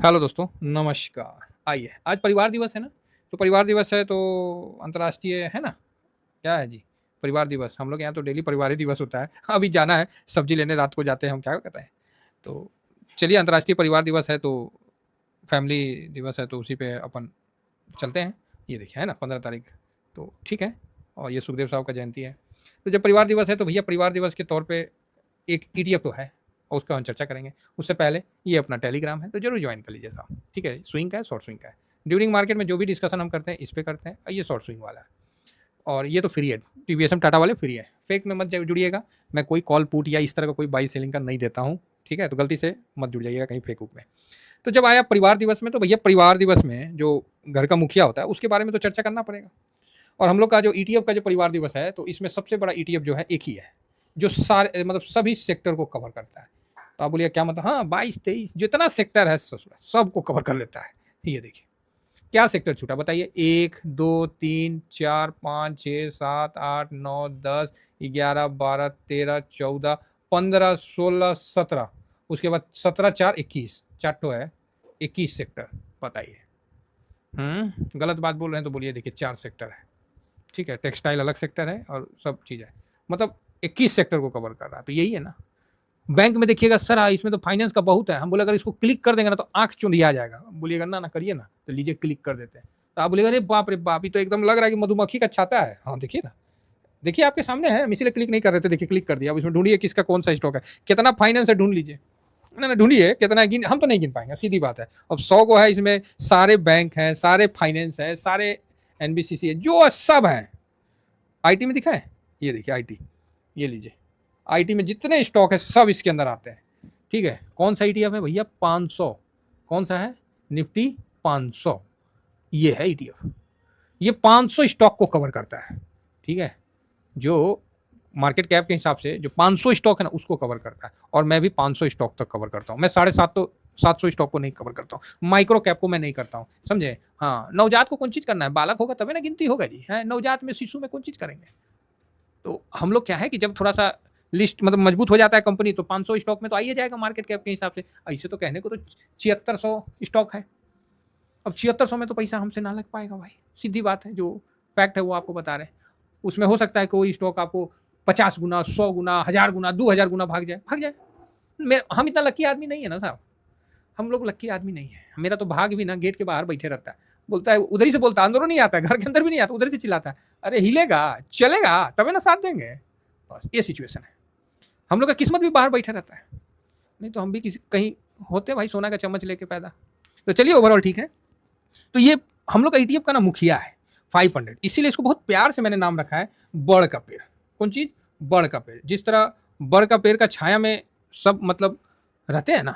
Hello दोस्तों, नमस्कार। आइए, आज परिवार दिवस है ना, तो परिवार दिवस है तो अंतर्राष्ट्रीय है ना, क्या है जी? परिवार दिवस, हम लोग यहाँ तो डेली परिवार ही दिवस होता है। अभी जाना है, सब्ज़ी लेने रात को जाते हैं हम, क्या कहते हैं? तो चलिए अंतर्राष्ट्रीय परिवार दिवस है तो फैमिली दिवस है तो उसी पे अपन चलते हैं। ये देखिए है ना 15 तारीख, तो ठीक है। और ये सुखदेव साहब का जयंती है। तो जब परिवार दिवस है तो भैया परिवार दिवस के तौर पे एक ईडीएफ तो है और उसका हम चर्चा करेंगे। उससे पहले ये अपना टेलीग्राम है तो जरूर ज्वाइन कर लीजिए साहब, ठीक है। स्विंग का है, शॉर्ट स्विंग का है। ड्यूरिंग मार्केट में जो भी डिस्कशन हम करते हैं इस पे करते हैं, और ये शॉर्ट स्विंग वाला है। और ये तो फ्री है, टीवीएसएम टाटा वाले फ्री है, फेक में मत जुड़िएगा। मैं कोई कॉल पुट या इस तरह का कोई बाई सेलिंग का नहीं देता हूँ, ठीक है। तो गलती से मत जुड़ जाइएगा कहीं फेक में। तो जब आया परिवार दिवस में तो भैया परिवार दिवस में जो घर का मुखिया होता है उसके बारे में तो चर्चा करना पड़ेगा। और हम लोग का जो ईटीएफ का जो परिवार दिवस है तो इसमें सबसे बड़ा ईटीएफ जो है एक ही है, जो सारे मतलब सभी सेक्टर को कवर करता है। तो आप बोलिए क्या मतलब, हाँ 22-23 जितना सेक्टर है सबको कवर कर लेता है। ये देखिए क्या सेक्टर छूटा बताइए। 1 2 3 4 5 6 7 8 9 10 11 12 13 14 15 16 17, उसके बाद 17 4 21 चार्टो है, 21 सेक्टर। बताइए गलत बात बोल रहे हैं तो बोलिए। देखिए 4 सेक्टर है, ठीक है। टेक्सटाइल अलग सेक्टर है और सब चीज़ है, मतलब 21 सेक्टर को कवर कर रहा है। तो यही है ना। बैंक में देखिएगा सर इसमें तो फाइनेंस का बहुत है, हम बोले अगर इसको क्लिक कर देंगे ना तो आंख चुंधिया जाएगा। बोलिएगा ना ना करिए ना, तो लीजिए क्लिक कर देते हैं। तो आप बोलिएगा अरे बाप रे बाप, ये तो एकदम लग रहा है कि मधुमक्खी का छाता है। हाँ देखिए ना, देखिए आपके सामने है, हम इसीलिए क्लिक नहीं कर रहे थे। देखिए क्लिक कर दिया। अब इसमें ढूंढिए किसका कौन सा स्टॉक है, कितना फाइनेंस है, ढूंढ लीजिए ना ना, ढूंढिए कितना है। गिन हम तो नहीं गिन पाएंगे, सीधी बात है। अब 100 को है, इसमें सारे बैंक हैं, सारे फाइनेंस है, सारे एनबीसीसी है, जो सब है। आईटी में दिखा है, ये देखिए आईटी, ये लीजिए। आईटी में जितने स्टॉक है सब इसके अंदर आते हैं, ठीक है। कौन सा ईटीएफ है भैया? 500। कौन सा है? निफ्टी 500। ये है ईटीएफ, ये 500 स्टॉक को कवर करता है, ठीक है। जो मार्केट कैप के हिसाब से जो 500 स्टॉक है ना उसको कवर करता है। और मैं भी 500 स्टॉक तक कवर करता हूँ। मैं 750 स्टॉक को नहीं कवर करता हूँ, माइक्रो कैप को मैं नहीं करता हूँ, समझे। हाँ, नवजात को कौन चीज़ करना है, बालक होगा तभी ना गिनती होगा जी। है नवजात में, शिशु में कौन चीज़ करेंगे। तो हम लोग क्या है कि जब थोड़ा सा लिस्ट मतलब मजबूत हो जाता है कंपनी तो 500 स्टॉक में तो आइए जाएगा मार्केट कैप के हिसाब से। ऐसे तो कहने को तो 7600 स्टॉक है। अब 7600 में तो पैसा हमसे ना लग पाएगा भाई, सीधी बात है। जो फैक्ट है वो आपको बता रहे हैं। उसमें हो सकता है कोई स्टॉक आपको 50 गुना, 100 गुना, 1000 गुना, 2000 गुना भाग जाए। हम इतना लक्की आदमी नहीं है ना साहब, हम लोग लक्की आदमी नहीं है। मेरा तो भाग भी ना गेट के बाहर बैठे रहता है, बोलता है उधर ही से, बोलता है अंदरों नहीं आता है, घर के अंदर भी नहीं आता, उधर से चिल्लाता है अरे हिलेगा चलेगा तभी ना साथ देंगे। बस ये सिचुएशन है। हम लोग का किस्मत भी बाहर बैठा रहता है, नहीं तो हम भी किसी कहीं होते भाई सोना का चम्मच लेके पैदा। तो चलिए ओवरऑल ठीक है। तो ये हम लोग का ईटीएफ का ना मुखिया है 500, इसीलिए इसको बहुत प्यार से मैंने नाम रखा है बड़ का पेड़। कौन चीज? बड़ का पेड़। जिस तरह बड़ का पेड़ का छाया में सब मतलब रहते हैं ना।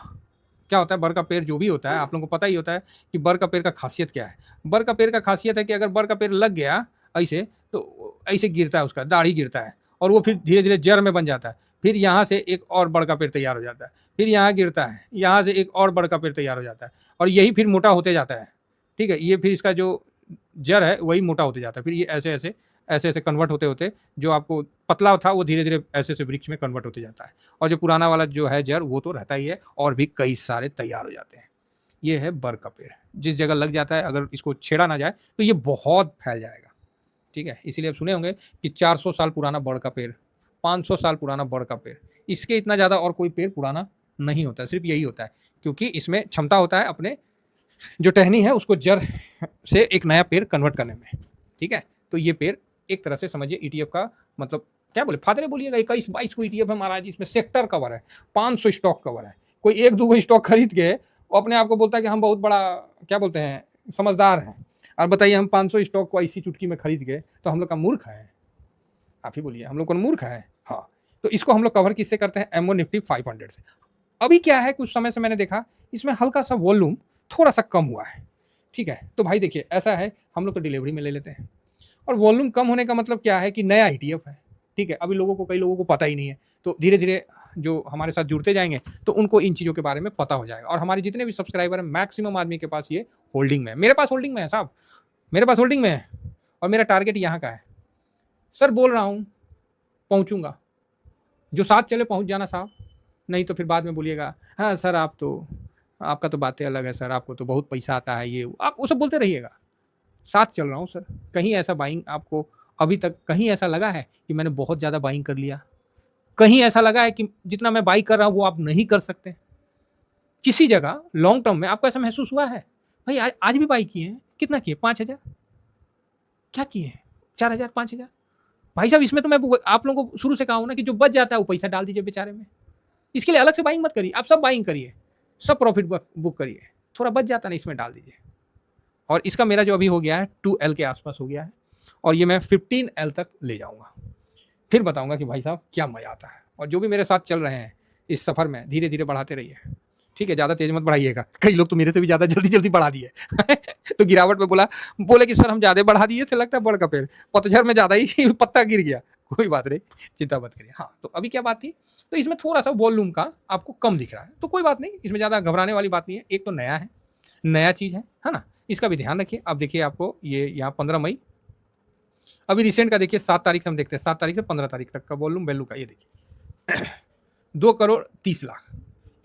क्या होता है बड़ का पेड़ जो भी होता है, आप लोगों को पता ही होता है कि बड़ का पेड़ का खासियत क्या है। बड़ का पेड़ का खासियत है कि अगर बड़ का पेड़ लग गया ऐसे तो ऐसे गिरता है, उसका दाढ़ी गिरता है और वो फिर धीरे धीरे जड़ में बन जाता है। फिर यहाँ से एक और बड़ का पेड़ तैयार हो जाता है, फिर यहाँ गिरता है, यहाँ से एक और बड़ का पेड़ तैयार हो जाता है और यही फिर मोटा होते जाता है, ठीक है। ये फिर इसका जो जड़ है वही मोटा होते जाता है, फिर ये ऐसे ऐसे ऐसे ऐसे कन्वर्ट होते होते जो आपको पतला था वो धीरे धीरे ऐसे ऐसे वृक्ष में कन्वर्ट होते जाता है। और जो पुराना वाला जो है जड़ वो तो रहता ही है और भी कई सारे तैयार हो जाते हैं। ये है बर का पेड़, जिस जगह लग जाता है अगर इसको छेड़ा ना जाए तो ये बहुत फैल जाएगा, ठीक है। इसीलिए आप सुने होंगे कि 400 साल पुराना बड़ का पेड़, 500 साल पुराना बड़ का पेड़, इसके इतना ज़्यादा और कोई पेड़ पुराना नहीं होता, सिर्फ यही होता है क्योंकि इसमें क्षमता होता है अपने जो टहनी है उसको जड़ से एक नया पेड़ कन्वर्ट करने में, ठीक है। तो ये पेड़ एक तरह से समझिए ईटीएफ का मतलब क्या बोले फादरे बोलिएगा, 21-22 को ईटीएफ है महाराज। इसमें सेक्टर कवर है, 500 स्टॉक कवर है। कोई एक दो स्टॉक खरीद के वो अपने आप को बोलता है कि हम बहुत बड़ा क्या बोलते हैं समझदार हैं। और बताइए हम 500 स्टॉक को ऐसी चुटकी में खरीद के, तो हम लोग का मूर्ख है। आप ही बोलिए हम लोग को मूर्ख है। हाँ, तो इसको हम लोग कवर किससे करते हैं? एमओ निफ्टी 500 से। अभी क्या है कुछ समय से मैंने देखा इसमें हल्का सा वॉल्यूम थोड़ा सा कम हुआ है, ठीक है। तो भाई देखिए ऐसा है, हम लोग तो डिलीवरी में ले लेते हैं और वॉल्यूम कम होने का मतलब क्या है कि नया ईटीएफ है, ठीक है। अभी लोगों को कई लोगों को पता ही नहीं है, तो धीरे धीरे जो हमारे साथ जुड़ते जाएंगे तो उनको इन चीज़ों के बारे में पता हो जाएगा। और हमारे जितने भी सब्सक्राइबर हैं मैक्सिमम आदमी के पास ये होल्डिंग में है। मेरे पास होल्डिंग में है साहब, मेरे पास होल्डिंग में है और मेरा टारगेट यहाँ का है। सर बोल रहा हूँ पहुँचूंगा, जो साथ चले पहुँच जाना साहब, नहीं तो फिर बाद में बोलिएगा हाँ सर आप तो आपका तो बातें अलग है सर, आपको तो बहुत पैसा आता है, ये आप वो सब बोलते रहिएगा, साथ चल रहा हूँ सर। कहीं ऐसा बाइंग आपको अभी तक कहीं ऐसा लगा है कि मैंने बहुत ज़्यादा बाइंग कर लिया? कहीं ऐसा लगा है कि जितना मैं बाई कर रहा हूँ वो आप नहीं कर सकते? किसी जगह लॉन्ग टर्म में आपको ऐसा महसूस हुआ है? भाई आज भी बाई किए हैं, कितना किए? 5,000? क्या किए हैं? 4,000, 5,000? भाई साहब इसमें तो मैं आप लोगों को शुरू से कहा हूं ना कि जो बच जाता है वो पैसा डाल दीजिए बेचारे में। इसके लिए अलग से बाइंग मत करिए, आप सब बाइंग करिए, सब प्रॉफिट बुक करिए, थोड़ा बच जाता ना इसमें डाल दीजिए। और इसका मेरा जो अभी हो गया है 2L के आसपास हो गया है, और ये मैं 15L तक ले जाऊंगा, फिर बताऊंगा कि भाई साहब क्या मजा आता है। और जो भी मेरे साथ चल रहे हैं इस सफर में, धीरे धीरे बढ़ाते रहिए, ठीक है? ज़्यादा तेज मत बढ़ाइएगा, कई लोग तो मेरे से भी ज़्यादा जल्दी जल्दी बढ़ा दिए तो गिरावट में बोले कि सर हम ज़्यादा बढ़ा दिए थे, लगता है बड़ का पेड़, पतझड़ में ज़्यादा ही पत्ता गिर गया। कोई बात नहीं, चिंता मत करिए। हाँ, तो अभी क्या बात थी, तो इसमें थोड़ा सा वॉल्यूम का आपको कम दिख रहा है, तो कोई बात नहीं, इसमें ज़्यादा घबराने वाली बात नहीं है। एक तो नया है, नया चीज़ है ना, इसका भी ध्यान रखिए। अब देखिए आपको ये यहाँ 15 मई, अभी रिसेंट का देखिए 7 तारीख से हम देखते हैं, 7 तारीख से 15 तारीख तक का वॉल्यूम वैल्यू का, ये देखिए 2,30,00,000,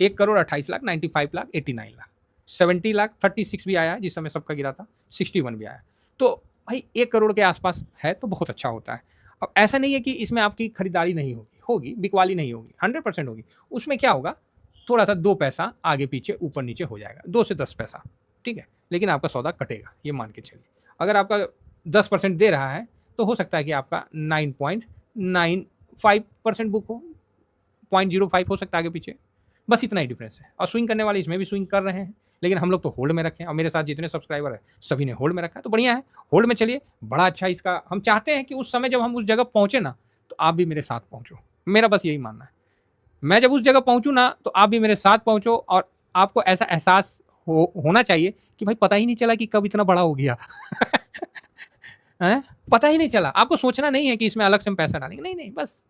1,28,00,000, 95,00,000, 89,00,000, 70,00,000, 36 भी आया जिस समय सबका गिरा था, 61 भी आया। तो भाई 1 करोड़ के आसपास है तो बहुत अच्छा होता है। अब ऐसा नहीं है कि इसमें आपकी खरीदारी नहीं होगी, होगी, बिकवाली नहीं होगी, 100% होगी। उसमें क्या होगा, थोड़ा सा 2 पैसा आगे पीछे ऊपर नीचे हो जाएगा, 2 से 10 पैसा, ठीक है? लेकिन आपका सौदा कटेगा, ये मान के चलिए। अगर आपका 10% दे रहा है तो हो सकता है कि आपका 9.95% बुक हो, 0.05 हो सकता है आगे पीछे, बस इतना ही डिफरेंस है। और स्विंग करने वाले इसमें भी स्विंग कर रहे हैं, लेकिन हम लोग तो होल्ड में रखे हैं, और मेरे साथ जितने सब्सक्राइबर है सभी ने होल्ड में रखा है, तो बढ़िया है, होल्ड में चलिए। बड़ा अच्छा इसका हम चाहते हैं कि उस समय जब हम उस जगह पहुंचे ना, तो आप भी मेरे साथ पहुंचो, मेरा बस यही मानना है। मैं जब उस जगह पहुंचू ना, तो आप भी मेरे साथ पहुंचो, और आपको ऐसा एहसास होना चाहिए कि भाई पता ही नहीं चला कि कब इतना बड़ा हो गया है? पता ही नहीं चला। आपको सोचना नहीं है कि इसमें अलग से हम पैसा डालेंगे, नहीं नहीं, बस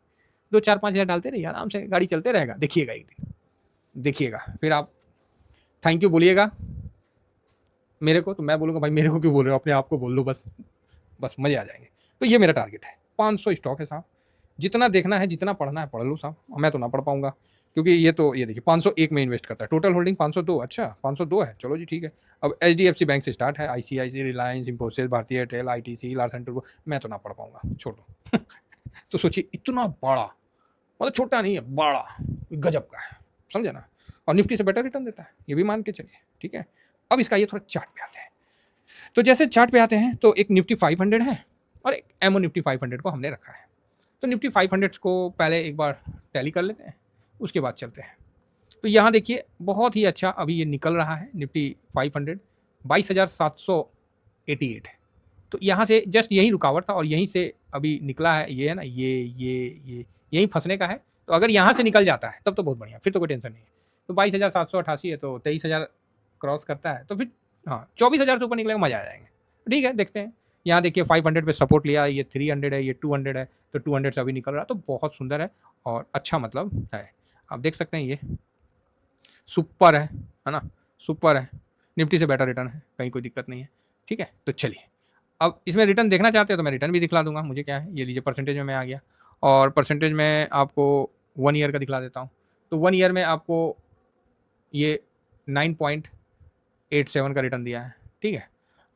2-4-5 हज़ार डालते रहिए, आराम से गाड़ी चलते रहेगा, देखिएगा एक दिन, देखिएगा, फिर आप थैंक यू बोलिएगा मेरे को, तो मैं बोलूँगा भाई मेरे को क्यों बोल रहे हो, अपने आप को बोल लो, बस बस मज़े आ जाएंगे। तो ये मेरा टारगेट है, 500 स्टॉक है साहब, जितना देखना है जितना पढ़ना है पढ़ लो साहब, मैं तो ना पढ़ पाऊंगा, क्योंकि ये तो ये देखिए 501 में इन्वेस्ट करता है, टोटल होल्डिंग 502, अच्छा 502 है, चलो जी ठीक है। अब HDFC बैंक से स्टार्ट है, ICICI, रिलायंस, इंफोसिस, भारतीय एयरटेल, ITC, लार्सन टूर्बो, मैं तो ना पढ़ पाऊंगा, छोड़ो तो सोचिए इतना बड़ा, मतलब छोटा नहीं है, बड़ा गजब का है, समझे ना? और निफ्टी से बेटर रिटर्न देता है, ये भी मान के चलिए, ठीक है? अब इसका ये थोड़ा चार्ट पे आते हैं, तो जैसे चार्ट पे आते हैं तो एक निफ्टी 500 है और एक एमओ निफ्टी 500 को हमने रखा है। तो निफ्टी 500 को पहले एक बार टैली कर लेते हैं, उसके बाद चलते हैं। तो यहाँ देखिए बहुत ही अच्छा अभी ये निकल रहा है निफ्टी 500, 22,788 है। तो यहाँ से जस्ट यही रुकावट था और यहीं से अभी निकला है, ये है ना, ये यहीं फंसने का है। तो अगर यहाँ से निकल जाता है तब तो बहुत बढ़िया, फिर तो कोई टेंशन नहीं है। तो 22,788 है, तो 23,000 क्रॉस करता है, तो फिर हाँ 24,000 से ऊपर निकलेगा, मजा आ जाएंगे। ठीक है, देखते हैं। यहाँ देखिए 500 पे सपोर्ट लिया, ये 300 है, ये 200 है, तो 200 से अभी निकल रहा, तो बहुत सुंदर है और अच्छा मतलब है। आप देख सकते हैं ये सुपर है ना, सुपर है, निफ्टी से बेटर रिटर्न है, कहीं कोई दिक्कत नहीं है। ठीक है, तो चलिए अब इसमें रिटर्न देखना चाहते हो तो मैं रिटर्न भी दिखला दूंगा, मुझे क्या है। ये लीजिए परसेंटेज में मैं आ गया, और परसेंटेज में आपको 1 ईयर का दिखला देता हूँ। तो 1 ईयर में आपको ये 9.87 का रिटर्न दिया है। ठीक है,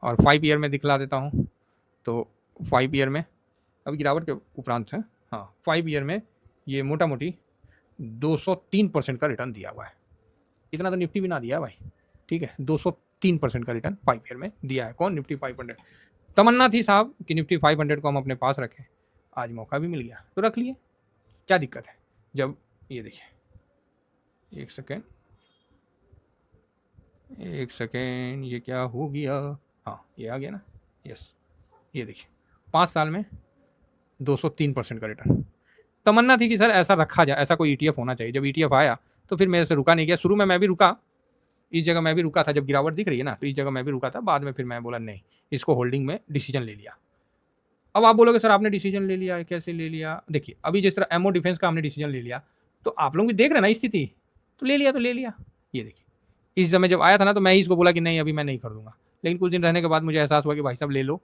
और 5 ईयर में दिखला देता हूँ। तो 5 ईयर में अभी गिरावट के उपरांत है, हाँ 5 ईयर में ये मोटा मोटी 203% का रिटर्न दिया हुआ है। इतना तो निफ्टी भी ना दिया भाई। ठीक है, 203% का रिटर्न 5 ईयर में दिया है। कौन? निफ्टी 500। तमन्ना थी साहब कि निफ्टी 500 को हम अपने पास रखें, आज मौका भी मिल गया तो रख लिए, क्या दिक्कत है। जब ये देखिए, एक सेकेंड, ये क्या हो गया, हाँ ये आ गया ना, यस, ये देखिए 5 साल में 203% का रिटर्न। तमन्ना थी कि सर ऐसा रखा जाए, ऐसा कोई ETF होना चाहिए। जब ETF आया तो फिर मेरे से रुका नहीं गया। शुरू में मैं भी रुका, इस जगह मैं भी रुका था, जब गिरावट दिख रही है ना, तो इस जगह मैं भी रुका था। बाद में फिर मैं बोला नहीं, इसको होल्डिंग में डिसीजन ले लिया। अब आप बोलोगे सर आपने डिसीजन ले लिया, कैसे ले लिया? देखिए अभी जिस तरह एमओ डिफेंस का हमने डिसीजन ले लिया, तो आप लोग भी देख रहे हैं ना स्थिति, तो ले लिया तो ले लिया। ये देखिए इस समय जब आया था ना, तो मैं ही इसको बोला कि नहीं अभी मैं नहीं खरीदूंगा, लेकिन कुछ दिन रहने के बाद मुझे एहसास हुआ कि भाई साहब ले लो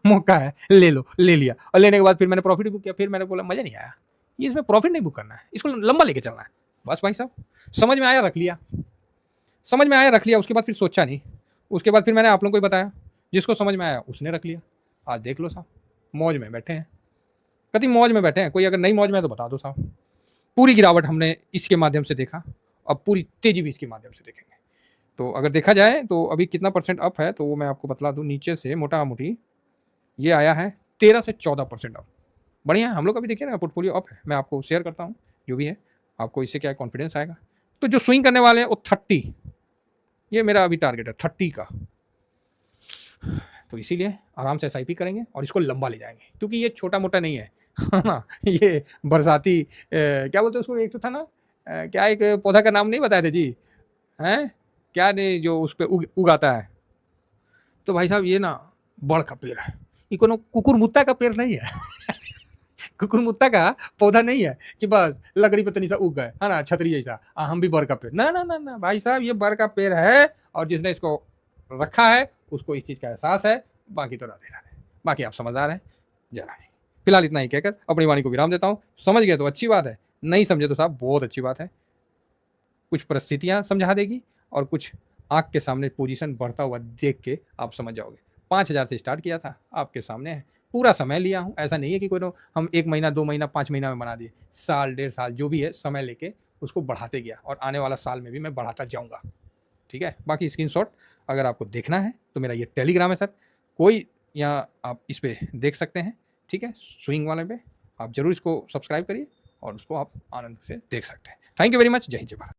मौका है, ले लो, ले लिया। और लेने के बाद फिर मैंने प्रॉफिट बुक किया। फिर मैंने बोला मज़ा नहीं आया, इसमें प्रॉफिट नहीं बुक करना है, इसको लंबा लेके चलना है। बस भाई साहब समझ में आया, रख लिया। समझ में आया रख लिया, उसके बाद फिर सोचा नहीं, उसके बाद फिर मैंने आप लोगों को ही बताया, जिसको समझ में आया उसने रख लिया। आज देख लो साहब, मौज में बैठे हैं, कति मौज में बैठे हैं। कोई अगर नहीं मौज में है तो बता दो साहब। पूरी गिरावट हमने इसके माध्यम से देखा, अब पूरी तेजी भी इसके माध्यम से देखेंगे। तो अगर देखा जाए तो अभी कितना % अप है, तो वो मैं आपको बतला दूं। नीचे से मोटा मोटी ये आया है 13 से 14% अप। बढ़िया है, हम लोग अभी देखिए ना पोर्टफोलियो अप है। मैं आपको शेयर करता हूँ जो भी है, आपको इससे क्या कॉन्फिडेंस आएगा। तो जो स्विंग करने वाले हैं वो 30, ये मेरा अभी टारगेट है 30 का। तो इसीलिए आराम से SIP करेंगे और इसको लंबा ले जाएंगे, क्योंकि ये छोटा मोटा नहीं है ना। ये बरसाती क्या बोलते हैं उसको, एक तो था ना क्या, एक पौधा का नाम नहीं बताए थे जी, हैं क्या नहीं, जो उस पर उगाता है। तो भाई साहब ये ना बड़ का पेड़ है, ये कोनो कुकुरमुत्ता का पेड़ नहीं है। कुकुरमुत्ता का पौधा नहीं है कि बस लकड़ी पे तनी सा उग गए, है ना, छतरी जैसा, हम भी बड़ का पेड़। ना ना ना ना भाई साहब, ये बड़ का पेड़ है, और जिसने इसको रखा है उसको इस चीज़ का एहसास है। बाकी तो राधे राधे, बाकी आप समझदार हैं जरा नहीं। फिलहाल इतना ही कहकर अपनी वाणी को विराम देता हूँ। समझ गए तो अच्छी बात है, नहीं समझे तो साहब बहुत अच्छी बात है। कुछ परिस्थितियां समझा देगी और कुछ आंख के सामने पोजीशन बढ़ता हुआ देख के आप समझ जाओगे। 5,000 से स्टार्ट किया था, आपके सामने है। पूरा समय लिया हूँ, ऐसा नहीं है कि कोई हम 1 महीना 2 महीना 5 महीना में बना दिए। साल 1.5 साल जो भी है, समय लेके उसको बढ़ाते गया, और आने वाला साल में भी मैं बढ़ाता जाऊँगा। ठीक है, बाकी स्क्रीनशॉट अगर आपको देखना है तो मेरा ये टेलीग्राम है सर, कोई यहाँ आप इस पर देख सकते हैं। ठीक है, स्विंग वाले पे आप जरूर इसको सब्सक्राइब करिए और उसको आप आनंद से देख सकते हैं। Thank you very much. जय हिंद जय भारत।